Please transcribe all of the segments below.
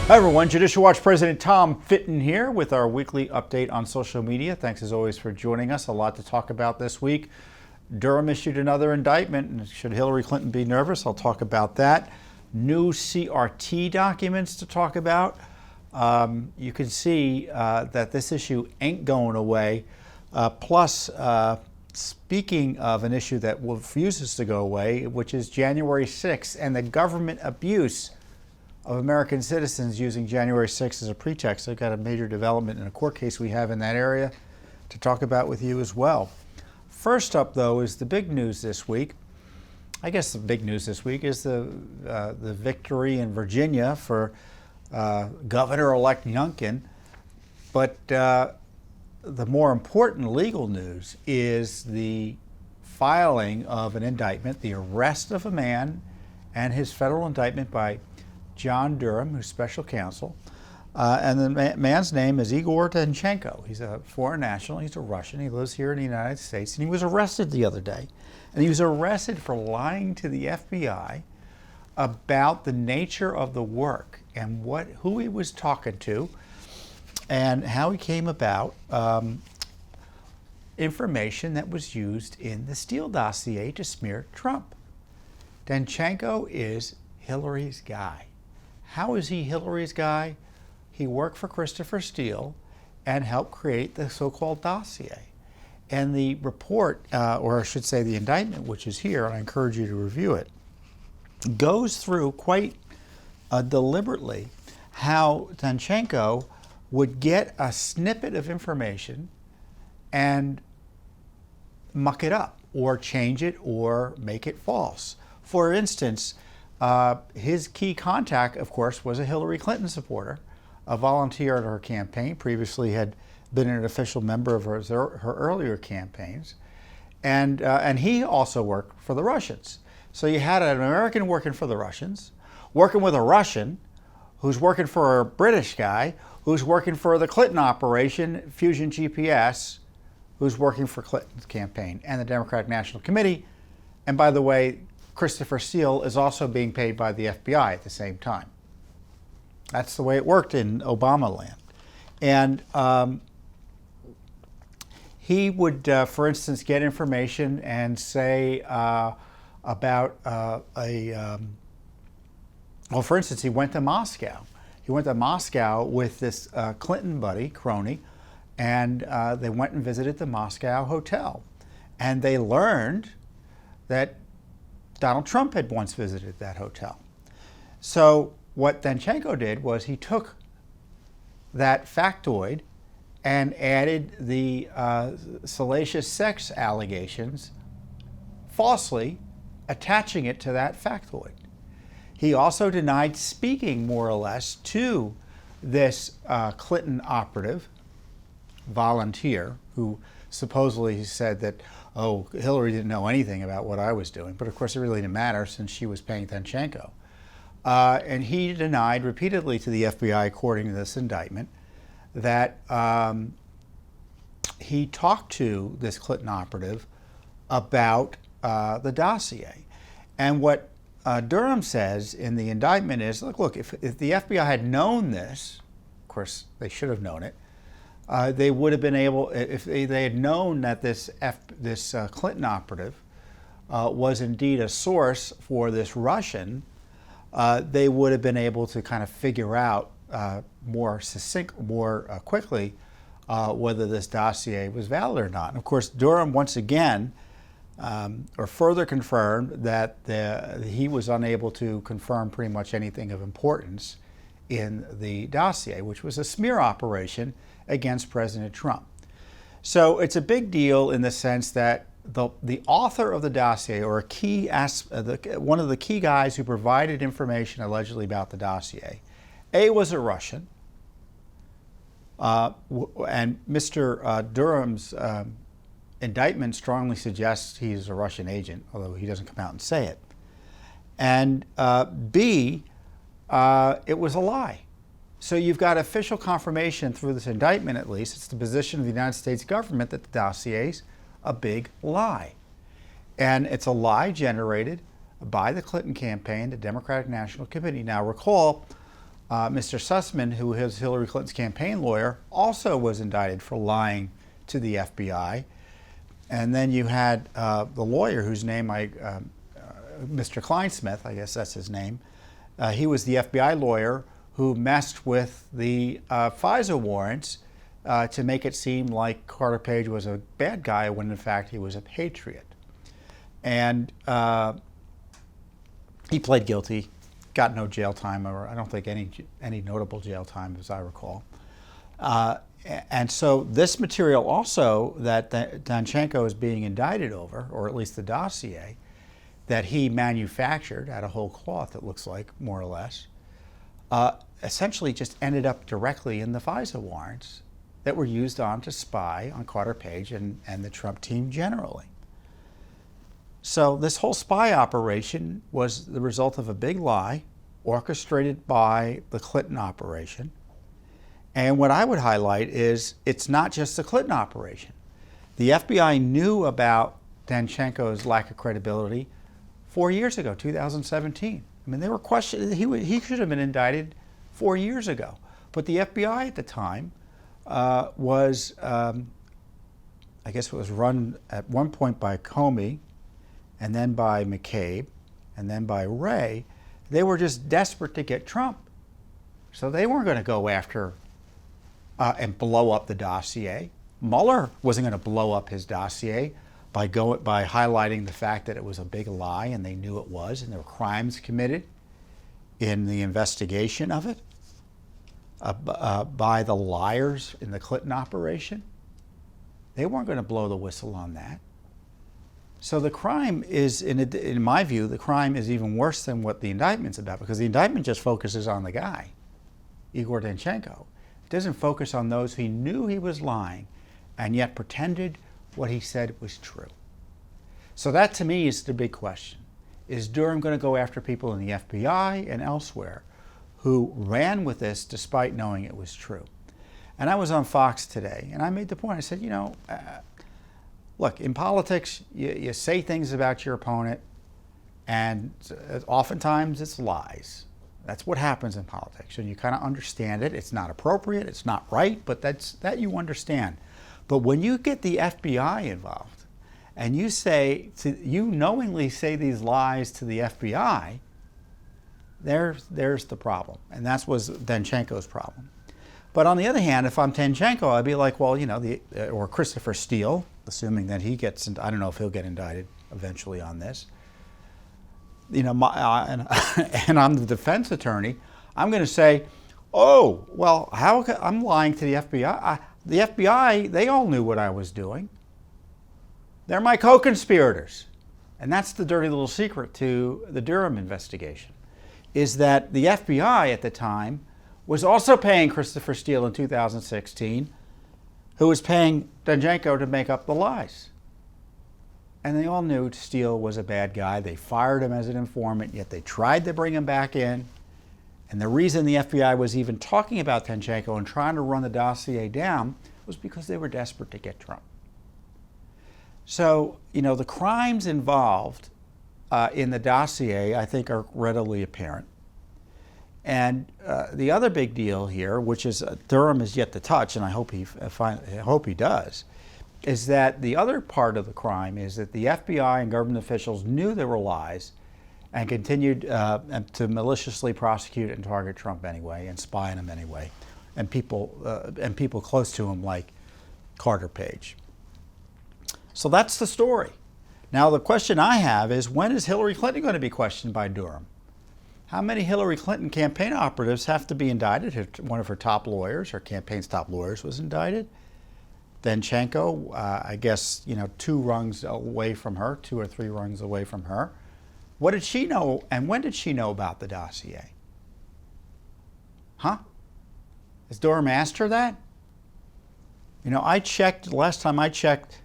Hi everyone, Judicial Watch President Tom Fitton here with our weekly update on social media. Thanks as always for joining us. A lot to talk about this week. Durham issued another indictment, and should Hillary Clinton be nervous? I'll talk about that. New CRT documents to talk about. You can see that this issue ain't going away. Plus, speaking of an issue that refuses to go away, which is January 6th and the government abuse of American citizens using January 6th as a pretext. I've got a major development in a court case we have in that area to talk about with you as well. First up, though, is the big news this week. I guess the big news this week is the victory in Virginia for Governor-elect Youngkin. But the more important legal news is the filing of an indictment, the arrest of a man and his federal indictment by John Durham, who's special counsel. And the man's name is Igor Danchenko. He's a foreign national. He's a Russian. He lives here in the United States. And he was arrested the other day. And he was arrested for lying to the FBI about the nature of the work and who he was talking to and how he came about information that was used in the Steele dossier to smear Trump. Danchenko is Hillary's guy. How is he Hillary's guy? He worked for Christopher Steele and helped create the so-called dossier. And the report, or I should say the indictment, which is here, and I encourage you to review it, goes through quite deliberately how Danchenko would get a snippet of information and muck it up or change it or make it false. For instance, his key contact, of course, was a Hillary Clinton supporter, a volunteer at her campaign, previously had been an official member of her earlier campaigns. And he also worked for the Russians. So you had an American working for the Russians, working with a Russian, who's working for a British guy, who's working for the Clinton operation, Fusion GPS, who's working for Clinton's campaign and the Democratic National Committee. And by the way, Christopher Steele is also being paid by the FBI at the same time. That's the way it worked in Obama land. And he would, for instance, get information and say about well, for instance, he went to Moscow. He went to Moscow with this Clinton buddy, crony, and they went and visited the Moscow hotel. And they learned that Donald Trump had once visited that hotel. So what Danchenko did was he took that factoid and added the salacious sex allegations, falsely attaching it to that factoid. He also denied speaking, more or less, to this Clinton operative, volunteer, who supposedly said that, oh, Hillary didn't know anything about what I was doing. But of course, it really didn't matter since she was paying Danchenko. And he denied repeatedly to the FBI, according to this indictment, that he talked to this Clinton operative about the dossier. And what Durham says in the indictment is, look, if the FBI had known this, of course, they should have known it, they would have been able, if they had known that this Clinton operative was indeed a source for this Russian, they would have been able to kind of figure out more quickly whether this dossier was valid or not. And of course, Durham once again, or further confirmed that he was unable to confirm pretty much anything of importance in the dossier, which was a smear operation against President Trump. So it's a big deal in the sense that the author of the dossier, or one of the key guys who provided information allegedly about the dossier, was a Russian, and Mr. Durham's indictment strongly suggests he's a Russian agent, although he doesn't come out and say it. And B, it was a lie. So you've got official confirmation through this indictment, at least, it's the position of the United States government that the dossier's a big lie. And it's a lie generated by the Clinton campaign, the Democratic National Committee. Now recall, Mr. Sussman, who is Hillary Clinton's campaign lawyer, also was indicted for lying to the FBI. And then you had the lawyer whose name Mr. Kleinsmith, I guess that's his name. He was the FBI lawyer who messed with the FISA warrants to make it seem like Carter Page was a bad guy when in fact he was a patriot. And he pled guilty, got no jail time, or I don't think any notable jail time as I recall. And so this material also that Danchenko is being indicted over, or at least the dossier, that he manufactured out of whole cloth, it looks like, more or less, essentially just ended up directly in the FISA warrants that were used to spy on Carter Page and the Trump team generally. So this whole spy operation was the result of a big lie orchestrated by the Clinton operation. And what I would highlight is it's not just the Clinton operation. The FBI knew about Danchenko's lack of credibility 4 years ago, 2017. I mean, they were questioning, he should have been indicted 4 years ago. But the FBI at the time was, I guess it was run at one point by Comey, and then by McCabe, and then by Wray. They were just desperate to get Trump. So they weren't going to go after and blow up the dossier. Mueller wasn't going to blow up his dossier by highlighting the fact that it was a big lie, and they knew it was, and there were crimes committed in the investigation of it by the liars in the Clinton operation. They weren't going to blow the whistle on that. So the crime is, in my view, the crime is even worse than what the indictment's about, because the indictment just focuses on the guy, Igor Danchenko. It doesn't focus on those who knew he was lying and yet pretended what he said was true. So that, to me, is the big question. Is Durham going to go after people in the FBI and elsewhere who ran with this despite knowing it was true? And I was on Fox today, and I made the point. I said, look, in politics, you say things about your opponent, and oftentimes it's lies. That's what happens in politics, and you kind of understand it. It's not appropriate, it's not right, but that you understand. But when you get the FBI involved, and you knowingly say these lies to the FBI, there's the problem, and that was Danchenko's problem. But on the other hand, if I'm Danchenko, I'd be like, well, or Christopher Steele, assuming that he gets, I don't know if he'll get indicted eventually on this. And I'm the defense attorney. I'm going to say, oh, well, I'm lying to the FBI. The FBI, they all knew what I was doing. They're my co-conspirators. And that's the dirty little secret to the Durham investigation, is that the FBI at the time was also paying Christopher Steele in 2016, who was paying Danchenko to make up the lies. And they all knew Steele was a bad guy. They fired him as an informant, yet they tried to bring him back in. And the reason the FBI was even talking about Danchenko and trying to run the dossier down was because they were desperate to get Trump. So, the crimes involved in the dossier, I think, are readily apparent. And the other big deal here, which is Durham is yet to touch, and I hope he does, is that the other part of the crime is that the FBI and government officials knew there were lies and continued to maliciously prosecute and target Trump anyway and spy on him anyway, and people close to him like Carter Page. So that's the story. Now the question I have is, when is Hillary Clinton going to be questioned by Durham? How many Hillary Clinton campaign operatives have to be indicted? One of her top lawyers, her campaign's top lawyers, was indicted. Danchenko, I guess, 2 rungs away from her, 2 or 3 rungs away from her. What did she know, and when did she know about the dossier? Huh? Has Durham asked her that? Last time I checked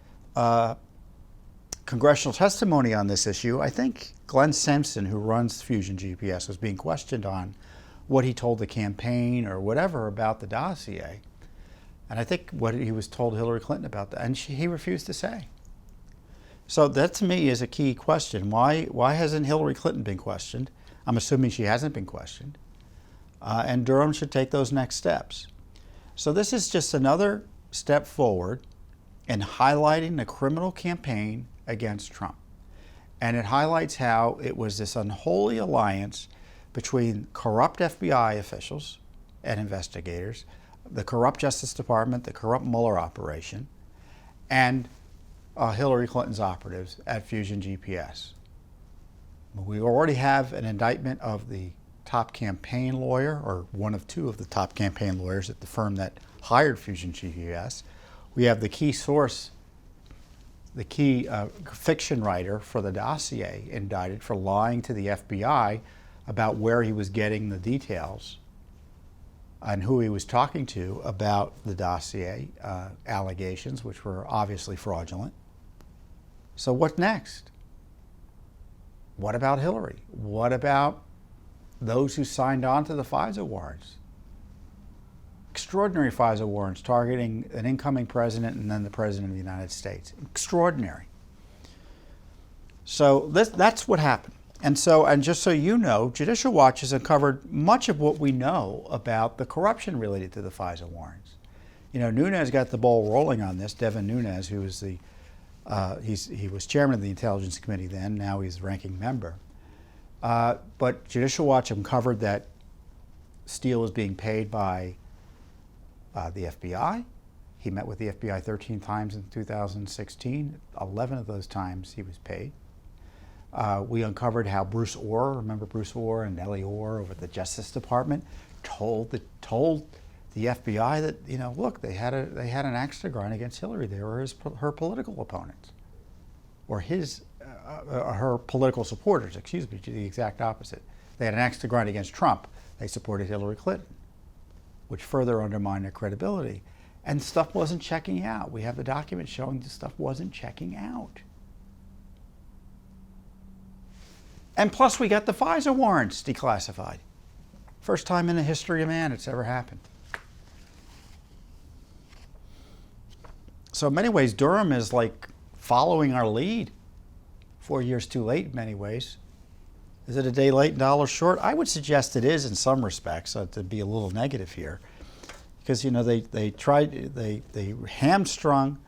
congressional testimony on this issue, I think Glenn Simpson, who runs Fusion GPS, was being questioned on what he told the campaign or whatever about the dossier. And I think what he was told Hillary Clinton about that, and he refused to say. So that, to me, is a key question. Why hasn't Hillary Clinton been questioned? I'm assuming she hasn't been questioned. and Durham should take those next steps. So this is just another step forward in highlighting the criminal campaign against Trump. And it highlights how it was this unholy alliance between corrupt FBI officials and investigators, the corrupt Justice Department, the corrupt Mueller operation, and Hillary Clinton's operatives at Fusion GPS. We already have an indictment of the top campaign lawyer, or one of two of the top campaign lawyers at the firm that hired Fusion GPS. We have the key source, the key fiction writer for the dossier indicted for lying to the FBI about where he was getting the details and who he was talking to about the dossier allegations, which were obviously fraudulent. So what next? What about Hillary? What about those who signed on to the FISA warrants? Extraordinary FISA warrants targeting an incoming president and then the president of the United States. Extraordinary. So that's what happened. And just so you know, Judicial Watch has uncovered much of what we know about the corruption related to the FISA warrants. You know, Nunes got the ball rolling on this. Devin Nunes, who was he was chairman of the Intelligence Committee then. Now he's ranking member. But Judicial Watch uncovered that Steele was being paid by the FBI. He met with the FBI 13 times in 2016. 11 of those times he was paid. We uncovered how Bruce Orr, remember Bruce Orr and Ellie Orr over at the Justice Department, told the FBI that, you know, look, they had an axe to grind against Hillary. They were her political opponents, or her political supporters. Excuse me, the exact opposite. They had an axe to grind against Trump. They supported Hillary Clinton, which further undermined their credibility. And stuff wasn't checking out. We have the documents showing the stuff wasn't checking out. And plus, we got the FISA warrants declassified. First time in the history of man it's ever happened. So in many ways, Durham is like following our lead. 4 years too late in many ways. Is it a day late and $1 short? I would suggest it is in some respects, to be a little negative here. Because, you know, they hamstrung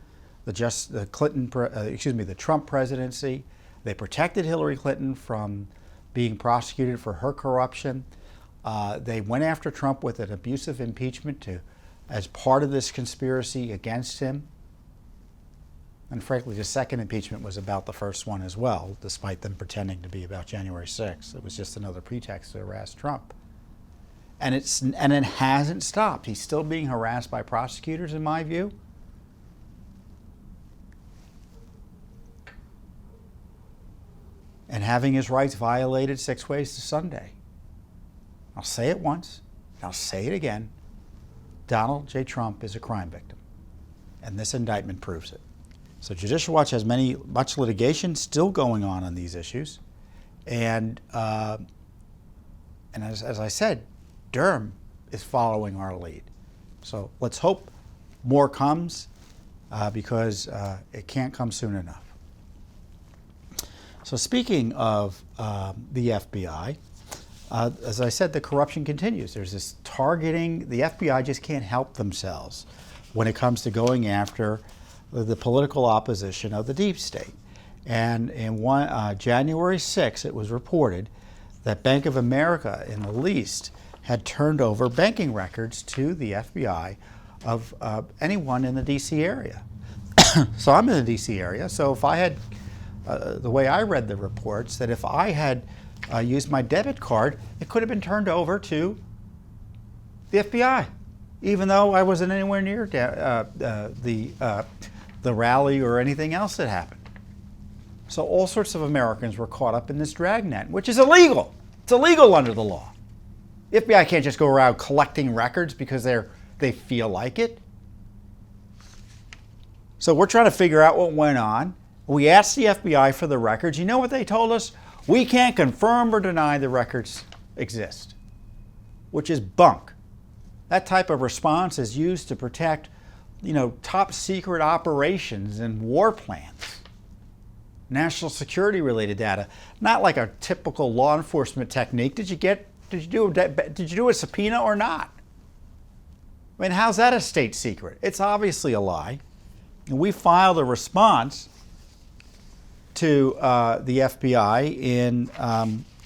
the Trump presidency. They protected Hillary Clinton from being prosecuted for her corruption. They went after Trump with an abusive impeachment as part of this conspiracy against him. And frankly, the second impeachment was about the first one as well, despite them pretending to be about January 6th. It was just another pretext to harass Trump. And it hasn't stopped. He's still being harassed by prosecutors, in my view. And having his rights violated 6 ways to Sunday. I'll say it once, and I'll say it again. Donald J. Trump is a crime victim, and this indictment proves it. So Judicial Watch has much litigation still going on these issues, and as I said, Durham is following our lead. So let's hope more comes, because it can't come soon enough. So speaking of the FBI, as I said, the corruption continues. There's this targeting. The FBI just can't help themselves when it comes to going after the political opposition of the deep state. And in January 6th, it was reported that Bank of America, in the least, had turned over banking records to the FBI of anyone in the D.C. area. So I'm in the D.C. area, so if I had, the way I read the reports, that if I had used my debit card, it could have been turned over to the FBI, even though I wasn't anywhere near the rally or anything else that happened. So all sorts of Americans were caught up in this dragnet, which is illegal. It's illegal under the law. The FBI can't just go around collecting records because they feel like it. So we're trying to figure out what went on. We asked the FBI for the records. You know what they told us? We can't confirm or deny the records exist, which is bunk. That type of response is used to protect, top secret operations and war plans, national security related data, not like a typical law enforcement technique. Did you get Did you do a subpoena or not? I mean, how's that a state secret? It's obviously a lie. And we filed a response to the FBI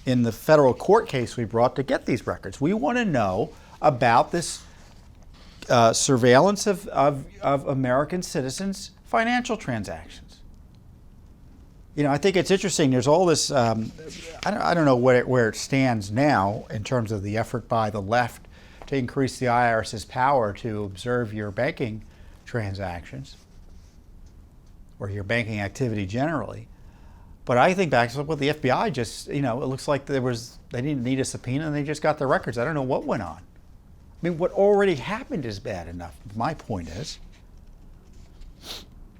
in the federal court case we brought to get these records. We want to know about this surveillance of American citizens' financial transactions. You know, I think it's interesting. There's all this. I don't know where it stands now in terms of the effort by the left to increase the IRS's power to observe your banking transactions or your banking activity generally. But I think back to what the FBI just, it looks like they didn't need a subpoena and they just got the records. I don't know what went on. I mean, what already happened is bad enough. My point is,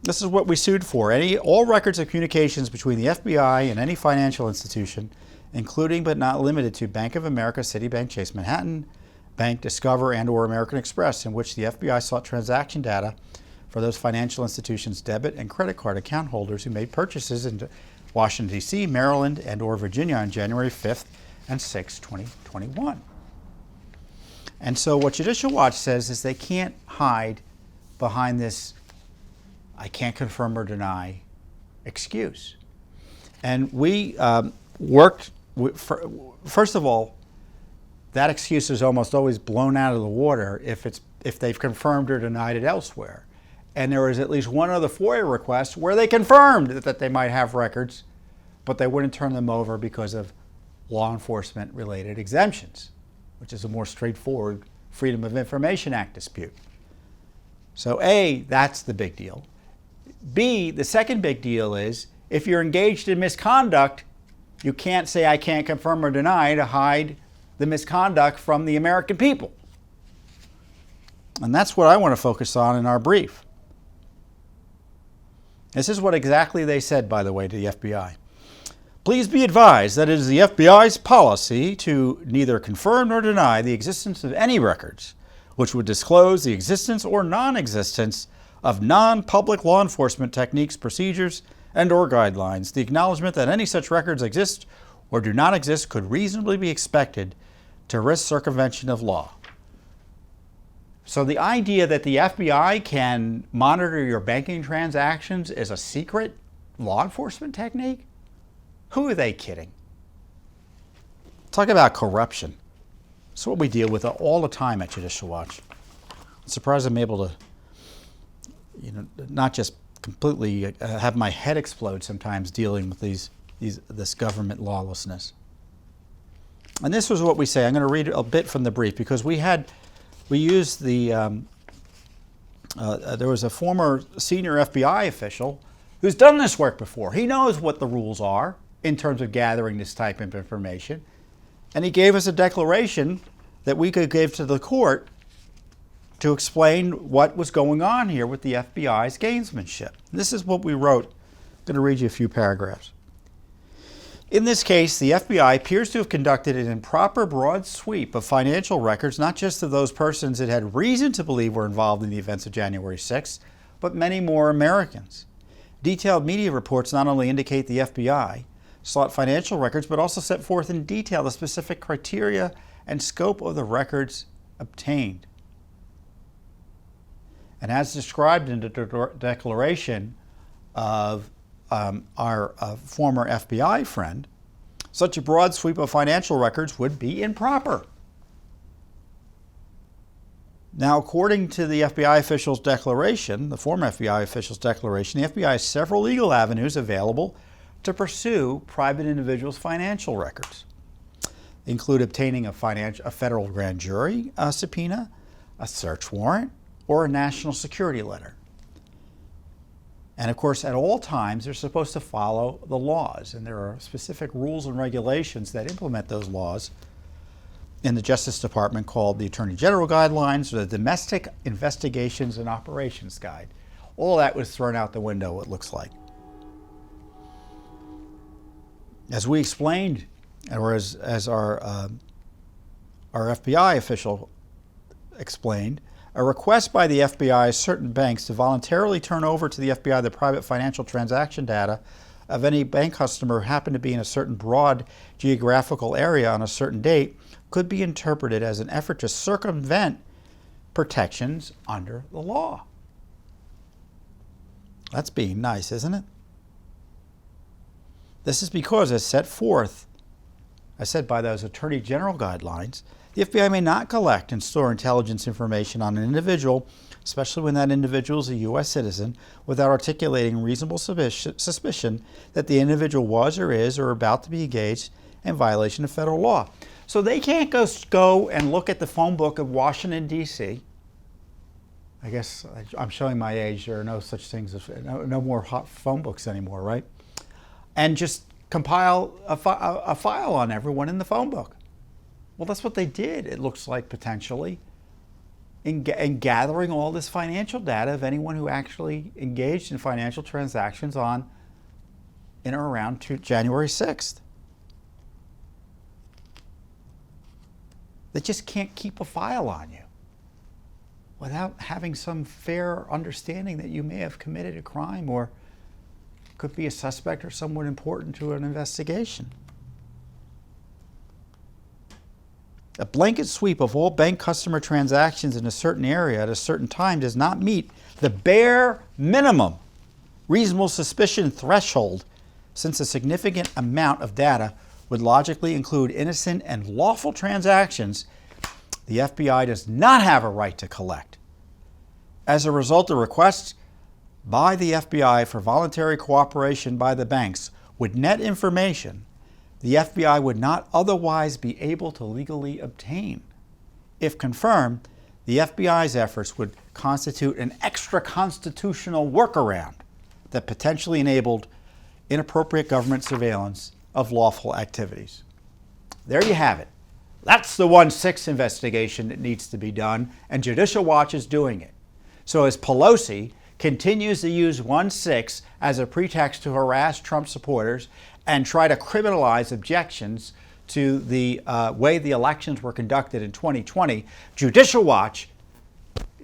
this is what we sued for. All records of communications between the FBI and any financial institution, including but not limited to Bank of America, Citibank, Chase Manhattan, Bank, Discover, and or American Express, in which the FBI sought transaction data for those financial institutions' debit and credit card account holders who made purchases in Washington, D.C., Maryland, and or Virginia on January 5th and 6th, 2021. And so what Judicial Watch says is they can't hide behind this "I can't confirm or deny" excuse. And we worked, first of all, that excuse is almost always blown out of the water if they've confirmed or denied it elsewhere. And there was at least one other FOIA request where they confirmed that they might have records, but they wouldn't turn them over because of law enforcement related exemptions, which is a more straightforward Freedom of Information Act dispute. So A, that's the big deal. B, the second big deal is if you're engaged in misconduct, you can't say "I can't confirm or deny" to hide the misconduct from the American people. And that's what I want to focus on in our brief. This is what exactly they said, by the way, to the FBI. Please be advised that it is the FBI's policy to neither confirm nor deny the existence of any records which would disclose the existence or non-existence of non-public law enforcement techniques, procedures, and or guidelines. The acknowledgement that any such records exist or do not exist could reasonably be expected to risk circumvention of law. So the idea that the FBI can monitor your banking transactions is a secret law enforcement technique? Who are they kidding? Talk about corruption. It's what we deal with all the time at Judicial Watch. I'm surprised I'm able to, not just completely have my head explode sometimes dealing with this government lawlessness. And this was what we say. I'm going to read a bit from the brief because we used there was a former senior FBI official who's done this work before. He knows what the rules are in terms of gathering this type of information. And he gave us a declaration that we could give to the court to explain what was going on here with the FBI's gamesmanship. This is what we wrote. I'm going to read you a few paragraphs. In this case, the FBI appears to have conducted an improper broad sweep of financial records, not just of those persons it had reason to believe were involved in the events of January 6th, but many more Americans. Detailed media reports not only indicate the FBI sought financial records, but also set forth in detail the specific criteria and scope of the records obtained. And as described in the declaration of our former FBI friend, such a broad sweep of financial records would be improper. Now, according to the FBI official's declaration, the former FBI official's declaration, the FBI has several legal avenues available to pursue private individuals' financial records. They include obtaining a federal grand jury subpoena, a search warrant, or a national security letter. And of course, at all times, they're supposed to follow the laws, and there are specific rules and regulations that implement those laws in the Justice Department called the Attorney General Guidelines or the Domestic Investigations and Operations Guide. All that was thrown out the window, it looks like. As we explained, or as our FBI official explained, a request by the FBI certain banks to voluntarily turn over to the FBI the private financial transaction data of any bank customer who happened to be in a certain broad geographical area on a certain date could be interpreted as an effort to circumvent protections under the law. That's being nice, isn't it? This is because, as set forth, I said, by those Attorney General guidelines, the FBI may not collect and store intelligence information on an individual, especially when that individual is a U.S. citizen, without articulating reasonable suspicion that the individual was or is or about to be engaged in violation of federal law. So they can't go and look at the phone book of Washington, D.C. I guess I'm showing my age. There are no such things as no more hot phone books anymore, right? And just compile a file on everyone in the phone book. Well, that's what they did, it looks like, potentially, in gathering all this financial data of anyone who actually engaged in financial transactions on in or around January 6th. They just can't keep a file on you without having some fair understanding that you may have committed a crime or could be a suspect or someone important to an investigation. A blanket sweep of all bank customer transactions in a certain area at a certain time does not meet the bare minimum reasonable suspicion threshold, since a significant amount of data would logically include innocent and lawful transactions the FBI does not have a right to collect. As a result, the requests by the FBI for voluntary cooperation by the banks would net information the FBI would not otherwise be able to legally obtain. If confirmed, the FBI's efforts would constitute an extra-constitutional workaround that potentially enabled inappropriate government surveillance of lawful activities. There you have it. That's the 1/6 investigation that needs to be done, and Judicial Watch is doing it. So as Pelosi continues to use 1/6 as a pretext to harass Trump supporters and try to criminalize objections to the way the elections were conducted in 2020, Judicial Watch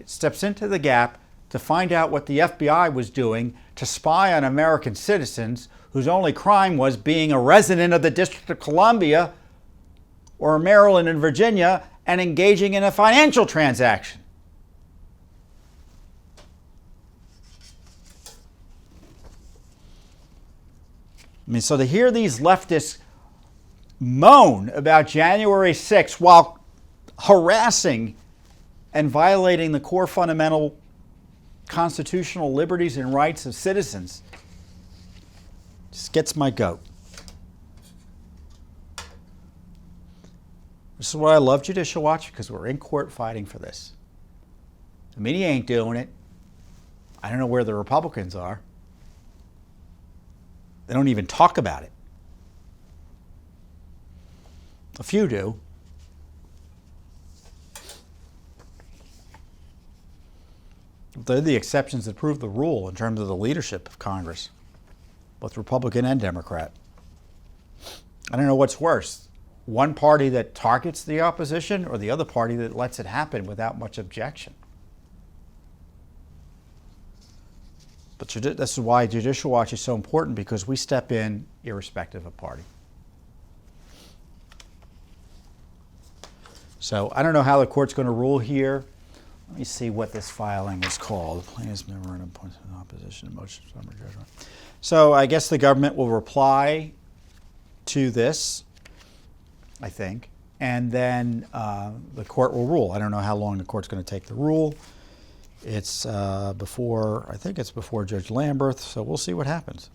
steps into the gap to find out what the FBI was doing to spy on American citizens whose only crime was being a resident of the District of Columbia or Maryland and Virginia and engaging in a financial transaction. I mean, so to hear these leftists moan about January 6th while harassing and violating the core fundamental constitutional liberties and rights of citizens just gets my goat. This is why I love Judicial Watch, because we're in court fighting for this. The media ain't doing it. I don't know where the Republicans are. They don't even talk about it. A few do. They're the exceptions that prove the rule in terms of the leadership of Congress, both Republican and Democrat. I don't know what's worse, one party that targets the opposition or the other party that lets it happen without much objection. But this is why Judicial Watch is so important, because we step in irrespective of party. So I don't know how the court's going to rule here. Let me see what this filing is called. Plaintiff's memorandum points in opposition, motion for summary judgment. So I guess the government will reply to this, I think, and then the court will rule. I don't know how long the court's going to take to rule. It's I think it's before Judge Lamberth, so we'll see what happens.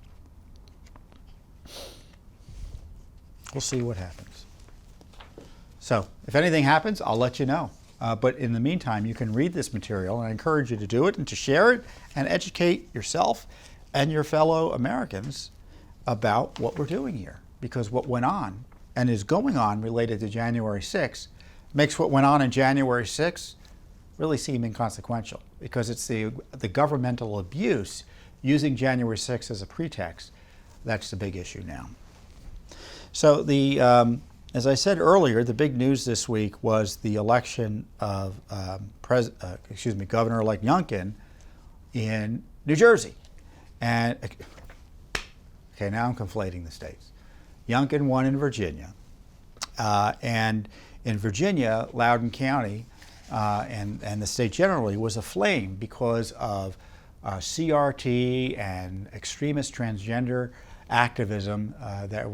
We'll see what happens. So if anything happens, I'll let you know. But in the meantime, you can read this material, and I encourage you to do it and to share it and educate yourself and your fellow Americans about what we're doing here. Because what went on and is going on related to January 6th makes what went on in January 6th really seem inconsequential, because it's the governmental abuse using January 6th as a pretext that's the big issue now. So as I said earlier, the big news this week was the election of Governor-elect Youngkin in New Jersey. And Okay, now I'm conflating the states. Youngkin won in Virginia. And in Virginia, Loudoun County and the state generally was aflame because of CRT and extremist transgender activism that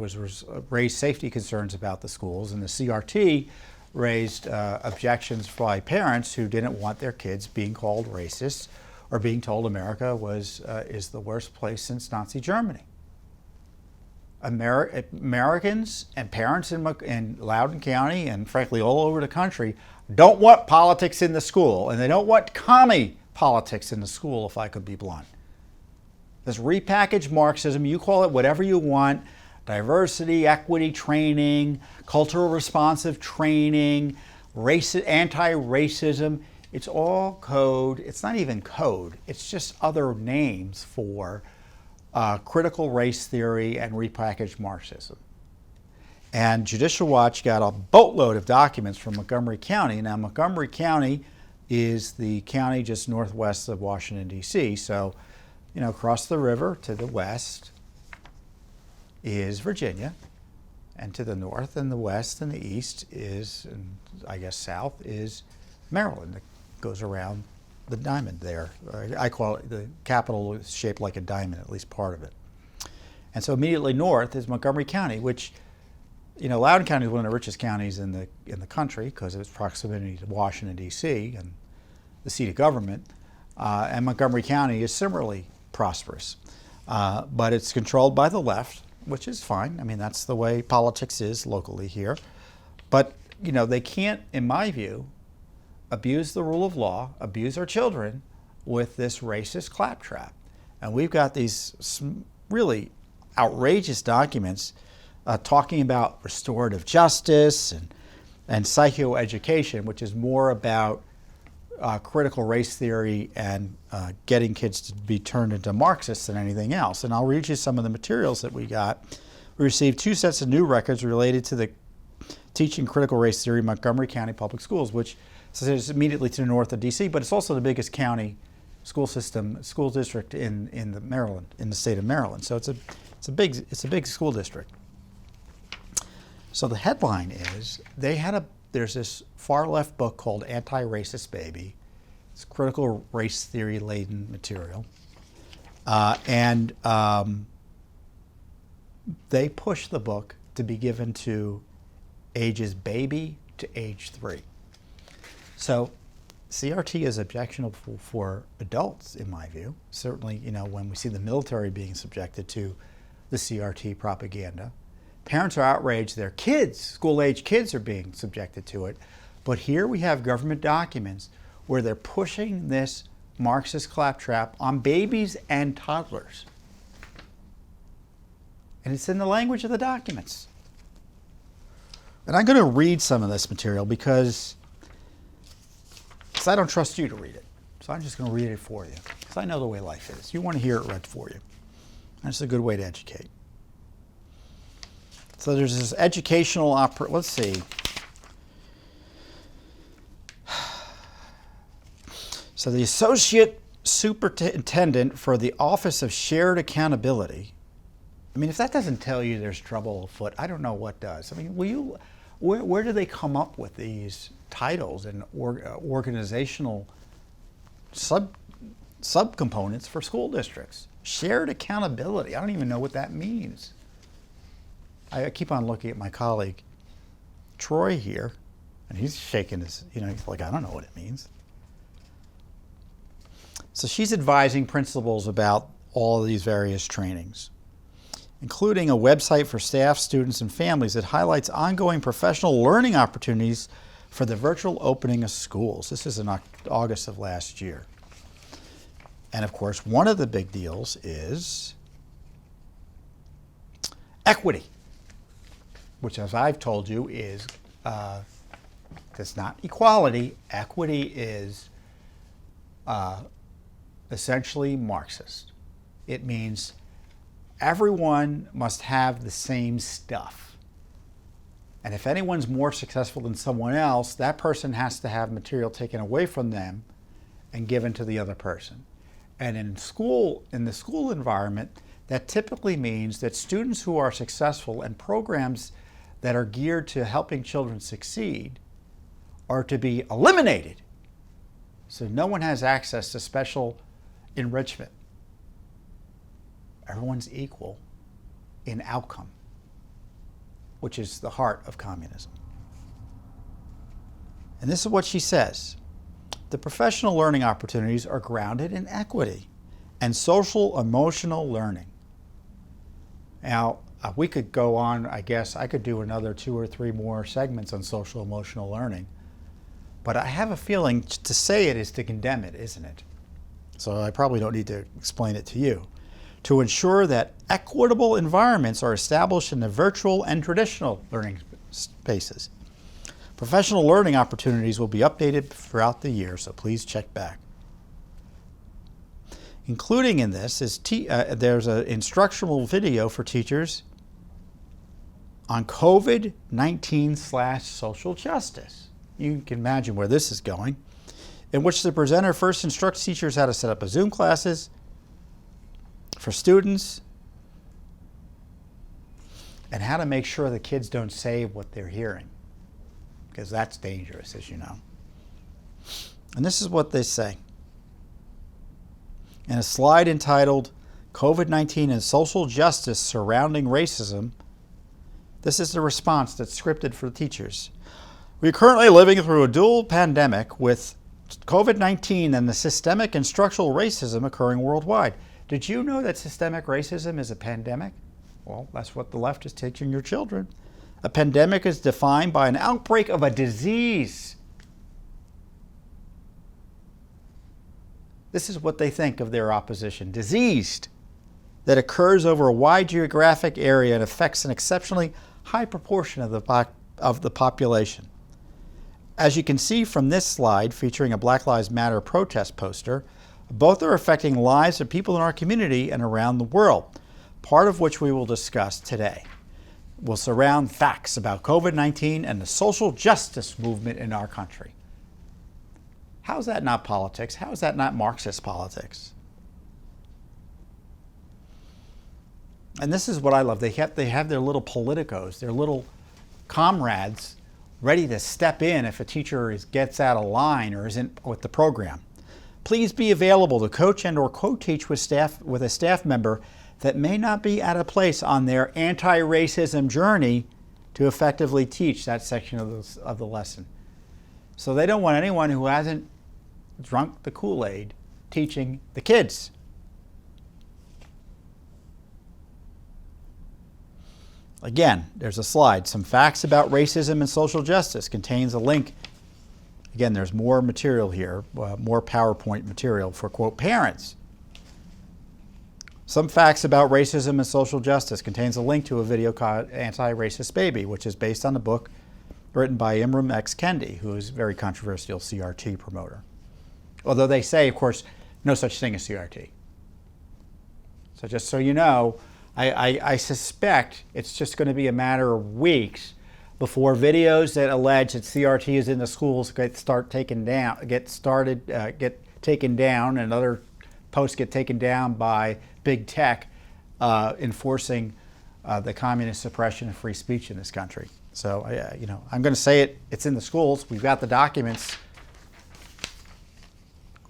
raised safety concerns about the schools. And the CRT raised objections by parents who didn't want their kids being called racist or being told America is the worst place since Nazi Germany. Americans and parents in Loudoun County and frankly all over the country don't want politics in the school, and they don't want commie politics in the school, if I could be blunt. This repackaged Marxism, you call it whatever you want, diversity, equity training, cultural responsive training, anti-racism, it's all code. It's not even code. It's just other names for critical race theory and repackaged Marxism. And Judicial Watch got a boatload of documents from Montgomery County. Now, Montgomery County is the county just northwest of Washington, D.C. So, across the river to the west is Virginia, and to the north and the west and the east is, and I guess south, is Maryland. That goes around the diamond there. I call it, the capital is shaped like a diamond, at least part of it. And so immediately north is Montgomery County, which, Loudoun County is one of the richest counties in the country because of its proximity to Washington, D.C. and the seat of government. And Montgomery County is similarly prosperous. But it's controlled by the left, which is fine. I mean, that's the way politics is locally here. But, they can't, in my view, abuse the rule of law, abuse our children with this racist claptrap. And we've got these really outrageous documents talking about restorative justice and psychoeducation, which is more about critical race theory and getting kids to be turned into Marxists than anything else. And I'll read you some of the materials that we got. We received 2 sets of new records related to the teaching critical race theory in Montgomery County Public Schools, which is immediately to the north of D.C., but it's also the biggest county school district in the state of Maryland. So it's a big school district. So the headline is there's this far left book called Anti-Racist Baby. It's critical race theory laden material, and they push the book to be given to ages baby to age 3. So CRT is objectionable for adults, in my view. Certainly, when we see the military being subjected to the CRT propaganda. Parents are outraged. Their kids, school-age kids, are being subjected to it. But here we have government documents where they're pushing this Marxist claptrap on babies and toddlers. And it's in the language of the documents. And I'm going to read some of this material because I don't trust you to read it. So I'm just going to read it for you because I know the way life is. You want to hear it read for you. And it's a good way to educate. So there's this educational let's see. So the Associate Superintendent for the Office of Shared Accountability. I mean, if that doesn't tell you there's trouble afoot, I don't know what does. I mean, where do they come up with these titles and organizational subcomponents for school districts? Shared accountability. I don't even know what that means. I keep on looking at my colleague, Troy, here, and he's shaking his, he's like, I don't know what it means. So she's advising principals about all of these various trainings, including a website for staff, students, and families that highlights ongoing professional learning opportunities for the virtual opening of schools. This is in August of last year. And of course, one of the big deals is equity, which, as I've told you, is it's not equality. Equity is essentially Marxist. It means everyone must have the same stuff. And if anyone's more successful than someone else, that person has to have material taken away from them and given to the other person. And in the school environment, that typically means that students who are successful and programs that are geared to helping children succeed are to be eliminated. So no one has access to special enrichment. Everyone's equal in outcome, which is the heart of communism. And this is what she says. The professional learning opportunities are grounded in equity and social emotional learning. Now, we could go on, I guess, I could do another 2 or 3 more segments on social emotional learning. But I have a feeling to say it is to condemn it, isn't it? So I probably don't need to explain it to you. To ensure that equitable environments are established in the virtual and traditional learning spaces. Professional learning opportunities will be updated throughout the year, so please check back. Including in this is there's an instructional video for teachers on COVID-19/social justice. You can imagine where this is going, in which the presenter first instructs teachers how to set up a Zoom classes for students and how to make sure the kids don't say what they're hearing, because that's dangerous, as you know. And this is what they say. In a slide entitled COVID-19 and Social Justice Surrounding Racism, this is the response that's scripted for teachers. We are currently living through a dual pandemic with COVID-19 and the systemic and structural racism occurring worldwide. Did you know that systemic racism is a pandemic? Well, that's what the left is teaching your children. A pandemic is defined by an outbreak of a disease. This is what they think of their opposition. Diseased, that occurs over a wide geographic area and affects an exceptionally high proportion of the population. As you can see from this slide featuring a Black Lives Matter protest poster, both are affecting lives of people in our community and around the world, part of which we will discuss today. Will surround facts about COVID-19 and the social justice movement in our country. How is that not politics? How is that not Marxist politics? And this is what I love. They have their little politicos, their little comrades ready to step in if a teacher gets out of line or isn't with the program. Please be available to coach and or co-teach with a staff member that may not be at a place on their anti-racism journey to effectively teach that section of the lesson. So they don't want anyone who hasn't drunk the Kool-Aid teaching the kids. Again, there's a slide. Some facts about racism and social justice contains a link. Again, there's more material here, more PowerPoint material for, quote, parents. Some facts about racism and social justice contains a link to a video called Anti-Racist Baby, which is based on a book written by Imran X. Kendi, who is a very controversial CRT promoter. Although they say, of course, no such thing as CRT. So just so you know, I suspect it's just going to be a matter of weeks before videos that allege that CRT is in the schools get taken down, and other posts get taken down by big tech enforcing the communist suppression of free speech in this country. So, I'm going to say it. It's in the schools. We've got the documents,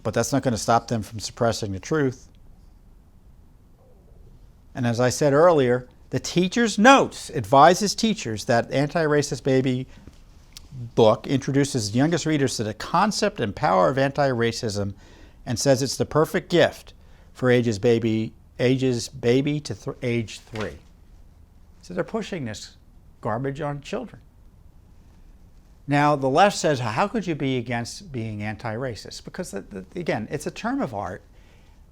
but that's not going to stop them from suppressing the truth. And as I said earlier, the teacher's notes advises teachers that Anti-Racist Baby book introduces youngest readers to the concept and power of anti-racism and says it's the perfect gift for ages baby to age 3. So they're pushing this garbage on children. Now, the left says, how could you be against being anti-racist? Because, again, it's a term of art.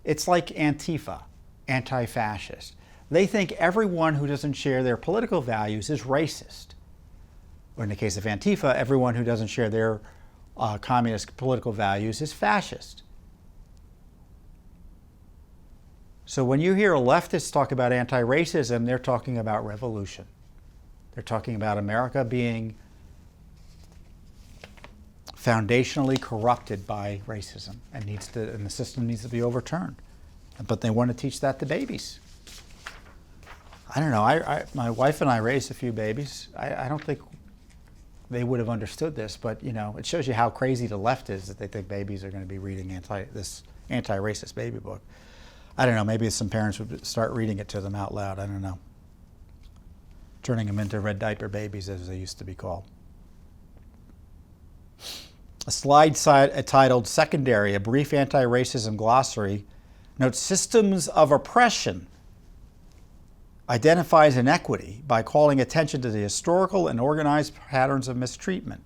It's like Antifa, anti-fascist. They think everyone who doesn't share their political values is racist. Or in the case of Antifa, everyone who doesn't share their communist political values is fascist. So when you hear leftists talk about anti-racism, they're talking about revolution. They're talking about America being foundationally corrupted by racism and the system needs to be overturned. But they want to teach that to babies. I don't know. My wife and I raised a few babies. I don't think they would have understood this, but it shows you how crazy the left is that they think babies are going to be reading this anti-racist baby book. I don't know. Maybe some parents would start reading it to them out loud. I don't know. Turning them into red diaper babies, as they used to be called. A slide titled "Secondary: A Brief Anti-Racism Glossary" notes systems of oppression identifies inequity by calling attention to the historical and organized patterns of mistreatment.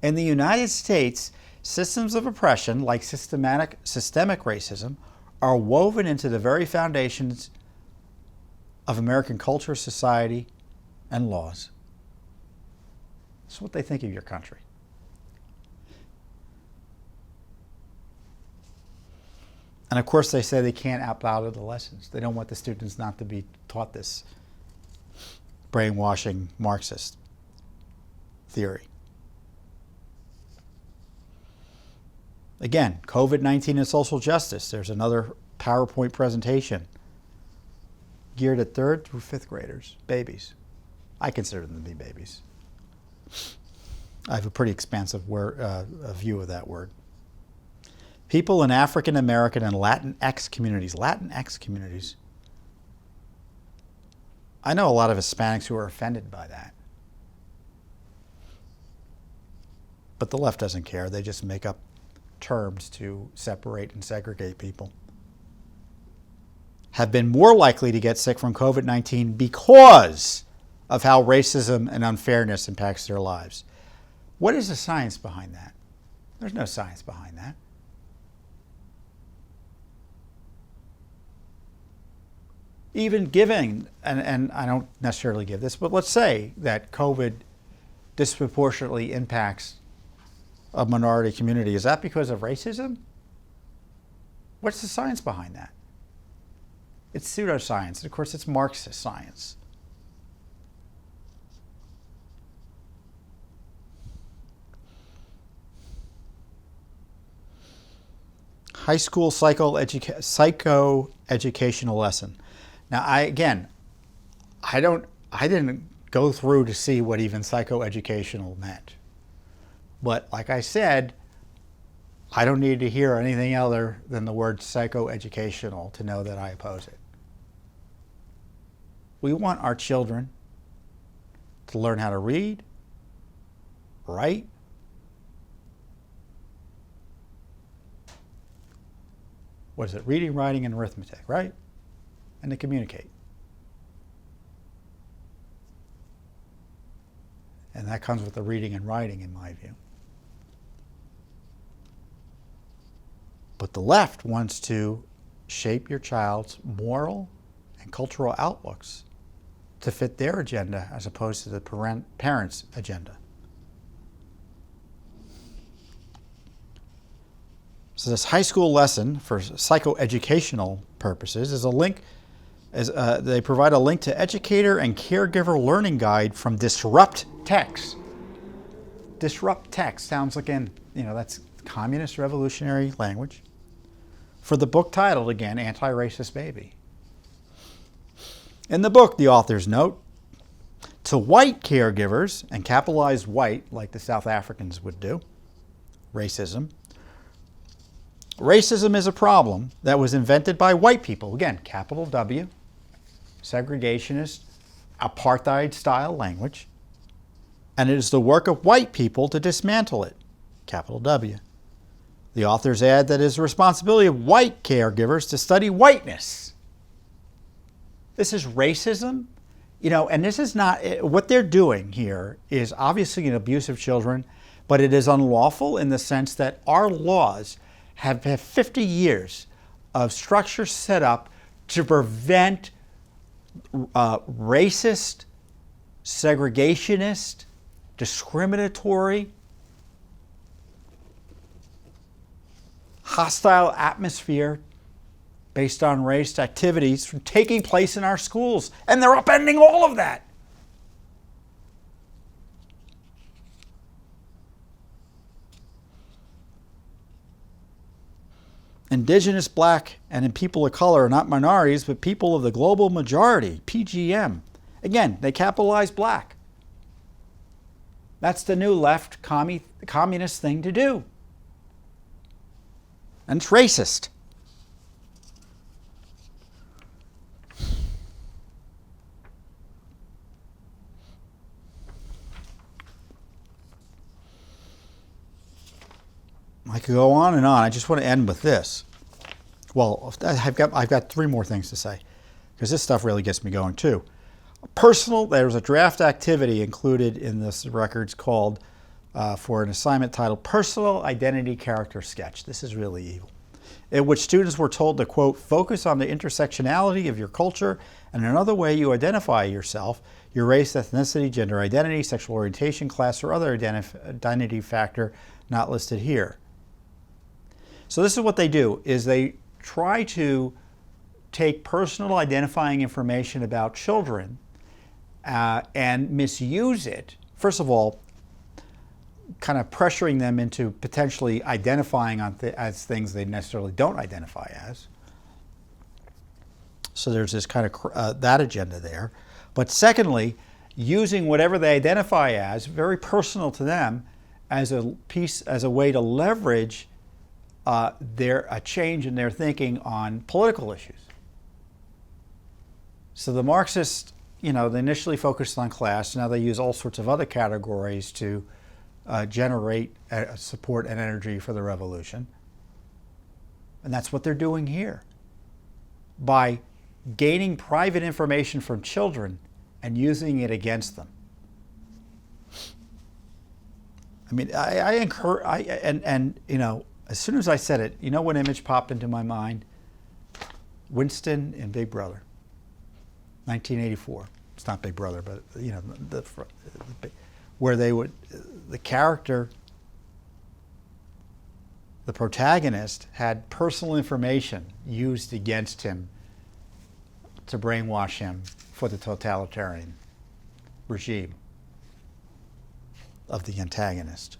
In the United States, systems of oppression, like systemic racism, are woven into the very foundations of American culture, society, and laws. That's what they think of your country. And of course, they say they can't opt out of the lessons. They don't want the students not to be taught this brainwashing Marxist theory. Again, COVID-19 and social justice. There's another PowerPoint presentation geared at 3rd through 5th graders, babies. I consider them to be babies. I have a pretty expansive view of that word. People in African American and Latinx communities. Latinx communities. I know a lot of Hispanics who are offended by that. But the left doesn't care. They just make up terms to separate and segregate people. Have been more likely to get sick from COVID-19 because of how racism and unfairness impacts their lives. What is the science behind that? There's no science behind that. Even giving, and I don't necessarily give this, but let's say that COVID disproportionately impacts a minority community. Is that because of racism? What's the science behind that? It's pseudoscience. Of course, it's Marxist science. High school psychoeducational lesson. Now, I didn't go through to see what even psychoeducational meant. But like I said, I don't need to hear anything other than the word psychoeducational to know that I oppose it. We want our children to learn how to read, write, reading, writing, and arithmetic, right? And to communicate. And that comes with the reading and writing, in my view. But the left wants to shape your child's moral and cultural outlooks to fit their agenda as opposed to the parents' agenda. So this high school lesson for psychoeducational purposes is a link. They provide a link to educator and caregiver learning guide from Disrupt Text. Disrupt Text sounds like that's communist revolutionary language. For the book titled, again, Anti-Racist Baby. In the book, the authors note, to white caregivers, and capitalized white like the South Africans would do, racism. Racism is a problem that was invented by white people. Again, capital W, segregationist, apartheid-style language. And it is the work of white people to dismantle it, capital W. The authors add that it is the responsibility of white caregivers to study whiteness. This is racism, and this is not, what they're doing here is obviously an abuse of children, but it is unlawful in the sense that our laws have 50 years of structure set up to prevent racist, segregationist, discriminatory, hostile atmosphere based on race activities from taking place in our schools. And they're upending all of that. indigenous, black, and people of color are not minorities, but people of the global majority, PGM. Again, they capitalize black. That's the new left communist thing to do. And it's racist. I could go on and on. I just want to end with this. Well, I've got three more things to say, because this stuff really gets me going too. There was a draft activity included in this records called for an assignment titled Personal Identity Character Sketch. This is really evil. In which students were told to, quote, focus on the intersectionality of your culture and another way you identify yourself, your race, ethnicity, gender identity, sexual orientation, class, or other identity factor not listed here. So this is what they do, is they try to take personal identifying information about children and misuse it. First of all, kind of pressuring them into potentially identifying as things they necessarily don't identify as. So there's this kind of that agenda there. But secondly, using whatever they identify as, very personal to them, as a way to leverage a change in their thinking on political issues. So the Marxists, they initially focused on class. Now they use all sorts of other categories to generate support and energy for the revolution. And that's what they're doing here. By gaining private information from children and using it against them. I mean, I encourage, as soon as I said it, you know what image popped into my mind? Winston in Big Brother, 1984. It's not Big Brother, but where the character, the protagonist, had personal information used against him to brainwash him for the totalitarian regime of the antagonist.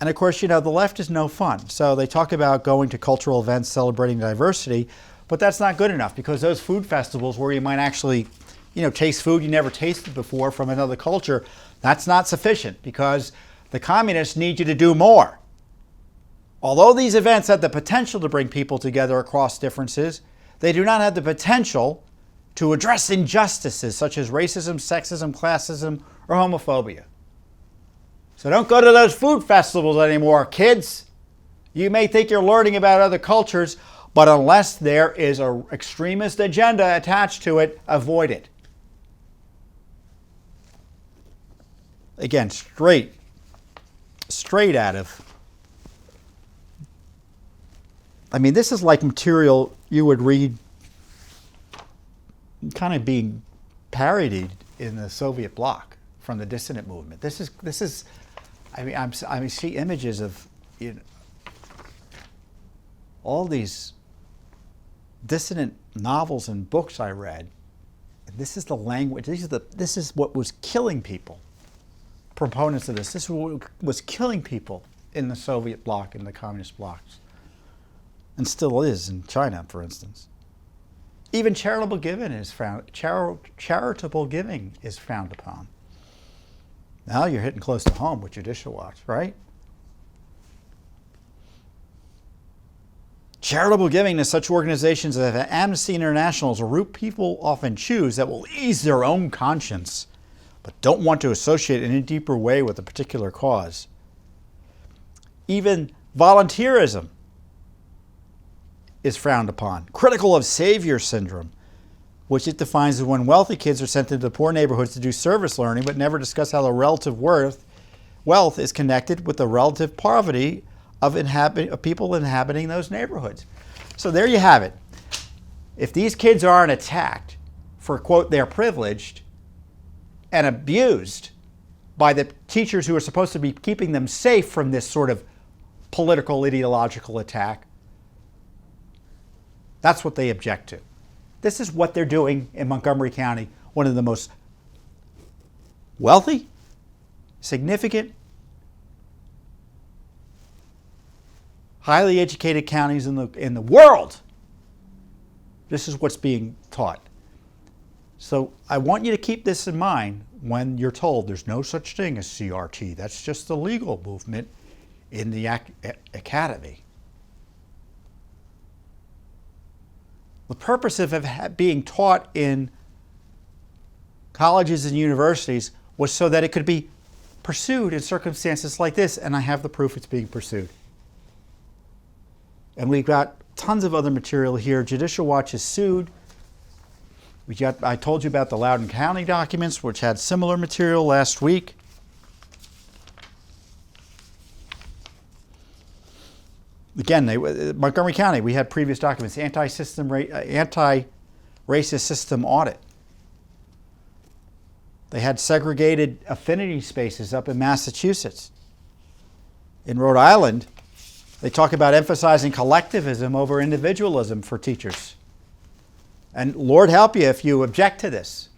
And of course, the left is no fun. So they talk about going to cultural events celebrating diversity, but that's not good enough, because those food festivals where you might actually, taste food you never tasted before from another culture, that's not sufficient, because the communists need you to do more. Although these events have the potential to bring people together across differences, they do not have the potential to address injustices such as racism, sexism, classism, or homophobia. So don't go to those food festivals anymore, kids. You may think you're learning about other cultures, but unless there is an extremist agenda attached to it, avoid it. Again, straight out of, this is like material you would read kind of being parodied in the Soviet bloc from the dissident movement. This is I see images of all these dissident novels and books I read. This is the language. This is what was killing people. Proponents of this. This is what was killing people in the Soviet bloc and the communist blocs, and still is in China, for instance. Even charitable giving is frowned upon. Now you're hitting close to home with Judicial Watch, right? Charitable giving to such organizations as Amnesty International is a route people often choose that will ease their own conscience, but don't want to associate in a deeper way with a particular cause. Even volunteerism is frowned upon. Critical of savior syndrome, which it defines as when wealthy kids are sent into poor neighborhoods to do service learning, but never discuss how the relative wealth is connected with the relative poverty of people inhabiting those neighborhoods. So there you have it. If these kids aren't attacked for, quote, they're privileged and abused by the teachers who are supposed to be keeping them safe from this sort of political, ideological attack, that's what they object to. This is what they're doing in Montgomery County, one of the most wealthy, significant, highly educated counties in the world, this is what's being taught. So I want you to keep this in mind when you're told there's no such thing as CRT. That's just the legal movement in the academy. The purpose of it being taught in colleges and universities was so that it could be pursued in circumstances like this, and I have the proof it's being pursued. And we've got tons of other material here. Judicial Watch is sued. I told you about the Loudoun County documents, which had similar material last week. Again, Montgomery County, we had previous documents, anti-racist system audit. They had segregated affinity spaces up in Massachusetts. In Rhode Island, they talk about emphasizing collectivism over individualism for teachers. And Lord help you if you object to this.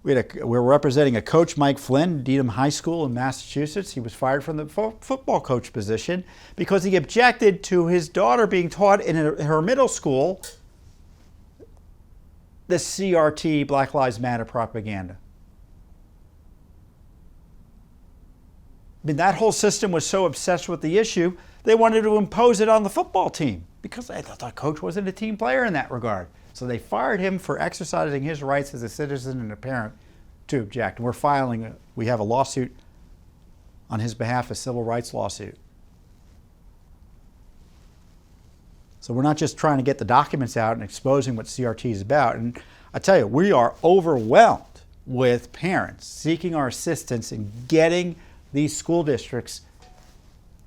We're representing a coach, Mike Flynn, Durham High School in Massachusetts. He was fired from the football coach position because he objected to his daughter being taught in her middle school the CRT, Black Lives Matter propaganda. I mean, that whole system was so obsessed with the issue, they wanted to impose it on the football team because they thought the coach wasn't a team player in that regard. So they fired him for exercising his rights as a citizen and a parent to object. And we have a lawsuit on his behalf, a civil rights lawsuit. So we're not just trying to get the documents out and exposing what CRT is about. And I tell you, we are overwhelmed with parents seeking our assistance in getting these school districts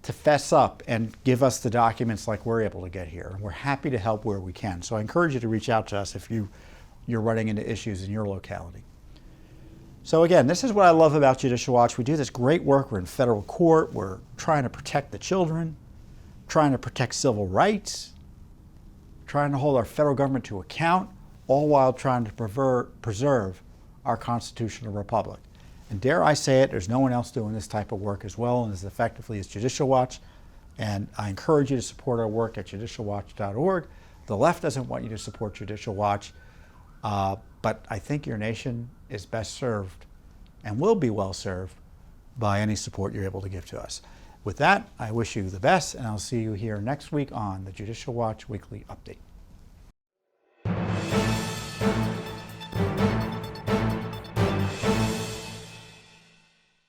to fess up and give us the documents like we're able to get here. And we're happy to help where we can. So I encourage you to reach out to us if you're running into issues in your locality. So again, this is what I love about Judicial Watch. We do this great work. We're in federal court. We're trying to protect the children, trying to protect civil rights, trying to hold our federal government to account, all while trying to preserve our constitutional republic. And dare I say it, there's no one else doing this type of work as well and as effectively as Judicial Watch. And I encourage you to support our work at judicialwatch.org. The left doesn't want you to support Judicial Watch, but I think your nation is best served and will be well served by any support you're able to give to us. With that, I wish you the best, and I'll see you here next week on the Judicial Watch Weekly Update.